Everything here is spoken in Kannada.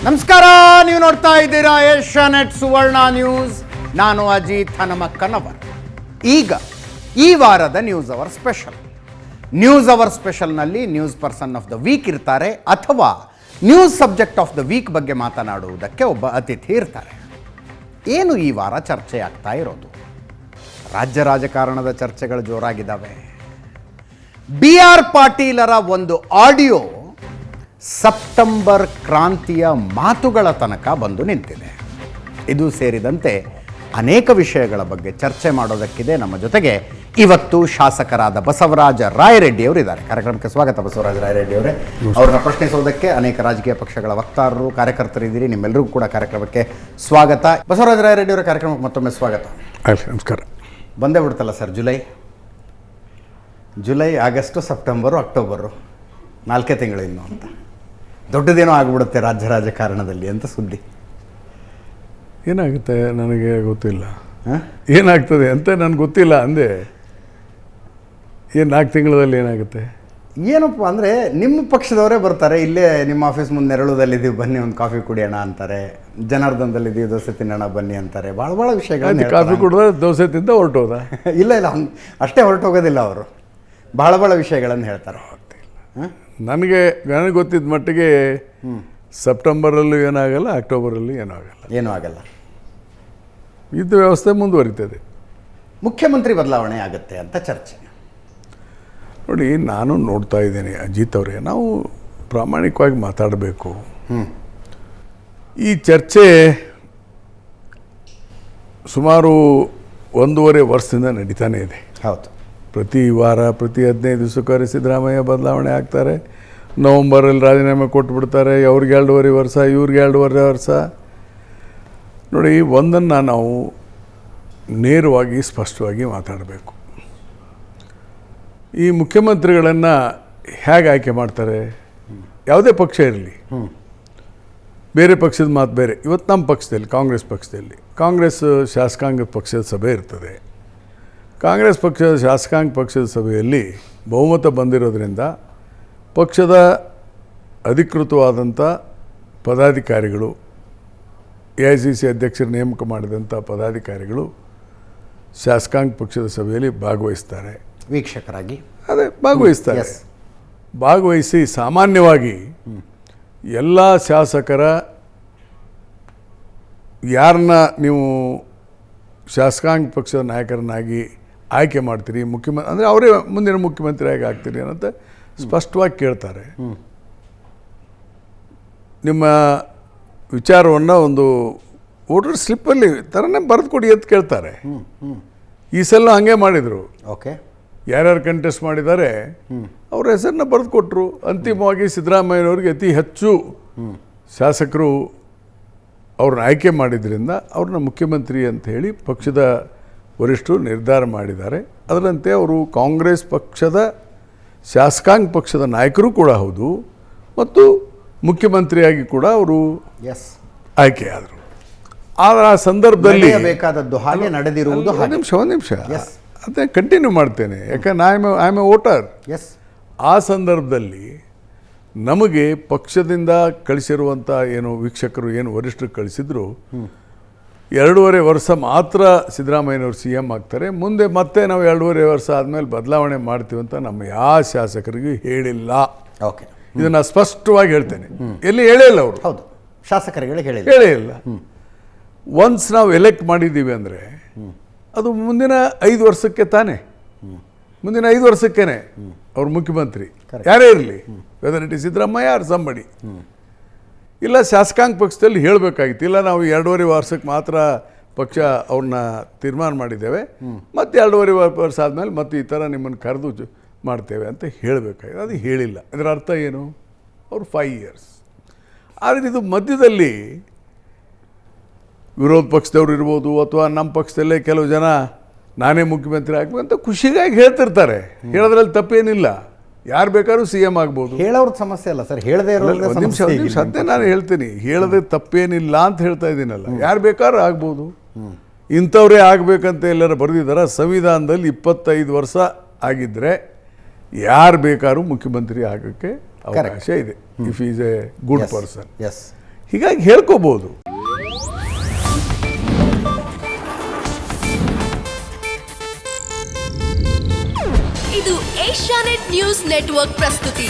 ನಮಸ್ಕಾರ, ನೀವು ನೋಡ್ತಾ ಇದ್ದೀರಾ ಏಷ್ಯಾನೆಟ್ ಸುವರ್ಣ ನ್ಯೂಸ್. ನಾನು ಅಜಿತ್ ಹನುಮಕ್ಕನವರ್. ಈಗ ಈ ವಾರದ ನ್ಯೂಸ್ ಅವರ್ ಸ್ಪೆಷಲ್ನಲ್ಲಿ news person of the week ಇರ್ತಾರೆ, ಅಥವಾ news subject of the week ಬಗ್ಗೆ ಮಾತನಾಡುವುದಕ್ಕೆ ಒಬ್ಬ ಅತಿಥಿ ಇರ್ತಾರೆ. ಏನು ಈ ವಾರ ಚರ್ಚೆ ಆಗ್ತಾ ಇರೋದು? ರಾಜ್ಯ ರಾಜಕಾರಣದ ಚರ್ಚೆಗಳು ಜೋರಾಗಿದ್ದಾವೆ. BR ಪಾಟೀಲರ ಒಂದು ಆಡಿಯೋ ಸೆಪ್ಟೆಂಬರ್ ಕ್ರಾಂತಿಯ ಮಾತುಗಳ ತನಕ ಬಂದು ನಿಂತಿದೆ. ಇದು ಸೇರಿದಂತೆ ಅನೇಕ ವಿಷಯಗಳ ಬಗ್ಗೆ ಚರ್ಚೆ ಮಾಡೋದಕ್ಕಿದೆ. ನಮ್ಮ ಜೊತೆಗೆ ಇವತ್ತು ಶಾಸಕರಾದ ಬಸವರಾಜ ರಾಯರೆಡ್ಡಿ ಅವರು ಇದ್ದಾರೆ. ಕಾರ್ಯಕ್ರಮಕ್ಕೆ ಸ್ವಾಗತ ಬಸವರಾಜ ರಾಯರೆಡ್ಡಿ ಅವರೇ. ಅವ್ರನ್ನ ಪ್ರಶ್ನಿಸೋದಕ್ಕೆ ಅನೇಕ ರಾಜಕೀಯ ಪಕ್ಷಗಳ ವಕ್ತಾರರು, ಕಾರ್ಯಕರ್ತರಿದ್ದೀರಿ. ನಿಮ್ಮೆಲ್ಲರಿಗೂ ಕೂಡ ಕಾರ್ಯಕ್ರಮಕ್ಕೆ ಸ್ವಾಗತ. ಬಸವರಾಜ ರಾಯರೆಡ್ಡಿ ಅವರ ಕಾರ್ಯಕ್ರಮಕ್ಕೆ ಮತ್ತೊಮ್ಮೆ ಸ್ವಾಗತ. ನಮಸ್ಕಾರ. ಬಂದೇ ಬಿಡ್ತಲ್ಲ sir July, August, September, October, 4 ತಿಂಗಳು ಇನ್ನು ಅಂತ. ದೊಡ್ಡದೇನೋ ಆಗ್ಬಿಡುತ್ತೆ ರಾಜ್ಯ ರಾಜಕಾರಣದಲ್ಲಿ ಅಂತ ಸುದ್ದಿ. ಏನಾಗುತ್ತೆ ನನಗೆ ಗೊತ್ತಿಲ್ಲ. ಏನಾಗ್ತದೆ ಅಂತ ನನಗೆ ಗೊತ್ತಿಲ್ಲ ಅಂದೆ. 4 ತಿಂಗಳಲ್ಲಿ ಏನಾಗುತ್ತೆ ಏನಪ್ಪ ಅಂದರೆ, ನಿಮ್ಮ ಪಕ್ಷದವರೇ ಬರ್ತಾರೆ, ಇಲ್ಲೇ ನಿಮ್ಮ ಆಫೀಸ್ ಮುಂದೆ ನೆರಳುದಲ್ಲಿದ್ದೀವಿ, ಬನ್ನಿ ಒಂದು ಕಾಫಿ ಕುಡಿಯೋಣ ಅಂತಾರೆ. ಜನಾರ್ದನದಲ್ಲಿದ್ದೀವಿ, ದೋಸೆ ತಿನ್ನೋಣ ಬನ್ನಿ ಅಂತಾರೆ. ಭಾಳ ವಿಷಯಗಳು. ಕಾಫಿ ಕುಡಿದ್ರೆ ದೋಸೆ ತಿಂದ ಹೊರಟೋದ? ಇಲ್ಲ ಅಷ್ಟೇ ಹೊರಟೋಗೋದಿಲ್ಲ ಅವರು. ಭಾಳ ವಿಷಯಗಳನ್ನು ಹೇಳ್ತಾರೆ. ನನಗೆ ಗೊತ್ತಿದ್ದ ಮಟ್ಟಿಗೆ ಸೆಪ್ಟೆಂಬರಲ್ಲೂ ಏನಾಗಲ್ಲ, ಅಕ್ಟೋಬರಲ್ಲಿ ಏನೂ ಆಗಲ್ಲ. ಯುದ್ಧ ವ್ಯವಸ್ಥೆ ಮುಂದುವರಿತದೆ. ಮುಖ್ಯಮಂತ್ರಿ ಬದಲಾವಣೆ ಆಗುತ್ತೆ ಅಂತ ಚರ್ಚೆ. ನೋಡಿ, ನಾನು ನೋಡ್ತಾ ಇದ್ದೇನೆ ಅಜಿತ್ ಅವರೇ, ನಾವು ಪ್ರಾಮಾಣಿಕವಾಗಿ ಮಾತಾಡಬೇಕು. ಈ ಚರ್ಚೆ ಸುಮಾರು 1.5 ವರ್ಷದಿಂದ ನಡೀತಾನೆ ಇದೆ. ಹೌದು. ಪ್ರತಿ ವಾರ, ಪ್ರತಿ 15 ದಿವಸಕ್ಕಾರೆ ಸಿದ್ದರಾಮಯ್ಯ ಬದಲಾವಣೆ ಆಗ್ತಾರೆ. ನವಂಬರಲ್ಲಿ ರಾಜೀನಾಮೆ ಕೊಟ್ಬಿಡ್ತಾರೆ. ಅವ್ರಿಗೆ 2.5 ವರ್ಷ, ಇವ್ರಿಗೆ 2.5 ವರ್ಷ. ನೋಡಿ, ಒಂದನ್ನು ನಾವು ನೇರವಾಗಿ ಸ್ಪಷ್ಟವಾಗಿ ಮಾತಾಡಬೇಕು. ಈ ಮುಖ್ಯಮಂತ್ರಿಗಳನ್ನು ಹೇಗೆ ಆಯ್ಕೆ ಮಾಡ್ತಾರೆ? ಯಾವುದೇ ಪಕ್ಷ ಇರಲಿ, ಬೇರೆ ಪಕ್ಷದ ಮಾತು ಬೇರೆ. ಇವತ್ತು ನಮ್ಮ ಪಕ್ಷದಲ್ಲಿ, ಕಾಂಗ್ರೆಸ್ ಶಾಸಕಾಂಗ ಪಕ್ಷದ ಸಭೆ ಇರ್ತದೆ. ಕಾಂಗ್ರೆಸ್ ಪಕ್ಷದ ಶಾಸಕಾಂಗ ಪಕ್ಷದ ಸಭೆಯಲ್ಲಿ ಬಹುಮತ ಬಂದಿರೋದ್ರಿಂದ ಪಕ್ಷದ ಅಧಿಕೃತವಾದಂಥ ಪದಾಧಿಕಾರಿಗಳು, AICC ಅಧ್ಯಕ್ಷರು ನೇಮಕ ಮಾಡಿದಂಥ ಪದಾಧಿಕಾರಿಗಳು ಶಾಸಕಾಂಗ ಪಕ್ಷದ ಸಭೆಯಲ್ಲಿ ಭಾಗವಹಿಸ್ತಾರೆ. ವೀಕ್ಷಕರಾಗಿ ಭಾಗವಹಿಸ್ತಾರೆ. ಭಾಗವಹಿಸಿ ಸಾಮಾನ್ಯವಾಗಿ ಎಲ್ಲ ಶಾಸಕರ ಯಾರನ್ನ ನೀವು ಶಾಸಕಾಂಗ ಪಕ್ಷದ ನಾಯಕರನ್ನಾಗಿ ಆಯ್ಕೆ ಮಾಡ್ತೀರಿ, ಅಂದರೆ ಅವರೇ ಮುಂದಿನ ಮುಖ್ಯಮಂತ್ರಿಯಾಗಿ ಆಗ್ತೀರಿ ಅನ್ನೋಂತ ಸ್ಪಷ್ಟವಾಗಿ ಕೇಳ್ತಾರೆ. ನಿಮ್ಮ ವಿಚಾರವನ್ನು ಒಂದು ವೋಟರ್ ಸ್ಲಿಪ್ಪಲ್ಲಿ ಥರನೇ ಬರೆದು ಕೊಡಿ ಅಂತ ಕೇಳ್ತಾರೆ. ಈ ಸಲ ಹಾಗೆ ಮಾಡಿದರು. ಓಕೆ. ಯಾರ್ಯಾರು ಕಂಟೆಸ್ಟ್ ಮಾಡಿದ್ದಾರೆ ಅವ್ರ ಹೆಸರನ್ನ ಬರೆದು ಕೊಟ್ಟರು. ಅಂತಿಮವಾಗಿ ಸಿದ್ದರಾಮಯ್ಯನವ್ರಿಗೆ ಅತಿ ಹೆಚ್ಚು ಶಾಸಕರು ಅವ್ರನ್ನ ಆಯ್ಕೆ ಮಾಡಿದ್ರಿಂದ ಅವ್ರನ್ನ ಮುಖ್ಯಮಂತ್ರಿ ಅಂತ ಹೇಳಿ ಪಕ್ಷದ ವರಿಷ್ಠರು ನಿರ್ಧಾರ ಮಾಡಿದ್ದಾರೆ. ಅದರಂತೆ ಅವರು ಕಾಂಗ್ರೆಸ್ ಪಕ್ಷದ ಶಾಸಕಾಂಗ ಪಕ್ಷದ ನಾಯಕರು ಕೂಡ ಹೌದು, ಮತ್ತು ಮುಖ್ಯಮಂತ್ರಿಯಾಗಿ ಕೂಡ ಅವರು ಆಯ್ಕೆಯಾದರು. ಆದರೆ ಆ ಸಂದರ್ಭದಲ್ಲಿ ಬೇಕಾದದ್ದು ಹಾಗೆ ನಡೆದಿರುವುದು. ಒಂದು ನಿಮಿಷ ಅದನ್ನೇ ಕಂಟಿನ್ಯೂ ಮಾಡ್ತೇನೆ, ಯಾಕಂದ್ರೆ ಐ ಆಮ್ ಎ ವೋಟರ್. ಆ ಸಂದರ್ಭದಲ್ಲಿ ನಮಗೆ ಪಕ್ಷದಿಂದ ಕಳಿಸಿರುವಂಥ ಏನು ವೀಕ್ಷಕರು, ಏನು ವರಿಷ್ಠರು ಕಳಿಸಿದ್ರು, 2.5 ವರ್ಷ ಮಾತ್ರ ಸಿದ್ದರಾಮಯ್ಯನವರು CM ಆಗ್ತಾರೆ. ಮುಂದೆ ಮತ್ತೆ ನಾವು 2.5 ವರ್ಷ ಆದಮೇಲೆ ಬದಲಾವಣೆ ಮಾಡ್ತೀವಿ ಅಂತ ನಮ್ಮ ಯಾವ ಶಾಸಕರಿಗೂ ಹೇಳಿಲ್ಲ. ಓಕೆ, ಇದನ್ನು ಸ್ಪಷ್ಟವಾಗಿ ಹೇಳ್ತೇನೆ. ಎಲ್ಲಿ ಹೇಳಿಲ್ಲ ಅವರು. ಹೌದು, ಶಾಸಕರುಗಳು ಹೇಳೇ ಇಲ್ಲ. ಒನ್ಸ್ ನಾವು ಎಲೆಕ್ಟ್ ಮಾಡಿದ್ದೀವಿ ಅಂದರೆ ಅದು ಮುಂದಿನ 5 ವರ್ಷಕ್ಕೆ ತಾನೇ, ಮುಂದಿನ 5 ವರ್ಷಕ್ಕೇನೆ ಅವ್ರು ಮುಖ್ಯಮಂತ್ರಿ ಯಾರೇ ಇರಲಿ, whether it is Siddaramaiah or somebody. ಇಲ್ಲ ಶಾಸಕಾಂಗ ಪಕ್ಷದಲ್ಲಿ ಹೇಳಬೇಕಾಗಿತ್ತು, ಇಲ್ಲ ನಾವು 2.5 ವರ್ಷಕ್ಕೆ ಮಾತ್ರ ಪಕ್ಷ ಅವ್ರನ್ನ ತೀರ್ಮಾನ ಮಾಡಿದ್ದೇವೆ, ಮತ್ತು 2.5 ವರ್ಷ ಆದಮೇಲೆ ಮತ್ತೆ ಈ ಥರ ನಿಮ್ಮನ್ನು ಕರೆದು ಮಾಡ್ತೇವೆ ಅಂತ ಹೇಳಬೇಕಾಗಿದೆ. ಅದು ಹೇಳಿಲ್ಲ. ಇದರ ಅರ್ಥ ಏನು? ಅವರು 5 ಇಯರ್ಸ್. ಆದರೆ ಇದು ಮಧ್ಯದಲ್ಲಿ ವಿರೋಧ ಪಕ್ಷದವ್ರು ಇರ್ಬೋದು, ಅಥವಾ ನಮ್ಮ ಪಕ್ಷದಲ್ಲೇ ಕೆಲವು ಜನ ನಾನೇ ಮುಖ್ಯಮಂತ್ರಿ ಆಗ್ಬೇಕು ಅಂತ ಖುಷಿಗಾಗಿ ಹೇಳ್ತಿರ್ತಾರೆ. ಹೇಳೋದ್ರಲ್ಲಿ ತಪ್ಪೇನಿಲ್ಲ. ಯಾರು ಬೇಕಾದ್ರೂ CM ಆಗ್ಬೋದು. ಹೇಳೋರ್ದು ಸಮಸ್ಯೆ ಅಲ್ಲ ಸರ್, ಹೇಳದೇ ಇರೋ ನಿಮಿಷ ಅದೇ ನಾನು ಹೇಳ್ತೀನಿ. ಹೇಳದೆ ತಪ್ಪೇನಿಲ್ಲ ಅಂತ ಹೇಳ್ತಾ ಇದ್ದೀನಲ್ಲ. ಯಾರು ಬೇಕಾದ್ರೂ ಆಗ್ಬೋದು. ಇಂಥವ್ರೇ ಆಗಬೇಕಂತ ಎಲ್ಲರೂ ಬರೆದಿದ್ದಾರೆ. ಸಂವಿಧಾನದಲ್ಲಿ 25 ವರ್ಷ ಆಗಿದ್ದರೆ ಯಾರು ಬೇಕಾದ್ರೂ ಮುಖ್ಯಮಂತ್ರಿ ಆಗೋಕ್ಕೆ ಅವಕಾಶ ಇದೆ, if is A good person. ಹೀಗಾಗಿ ಹೇಳ್ಕೋಬೋದು. ಇದು ಏಷ್ಯಾನೆಟ್ ನ್ಯೂಸ್ ನೆಟ್ವರ್ಕ್ ಪ್ರಸ್ತುತಿ.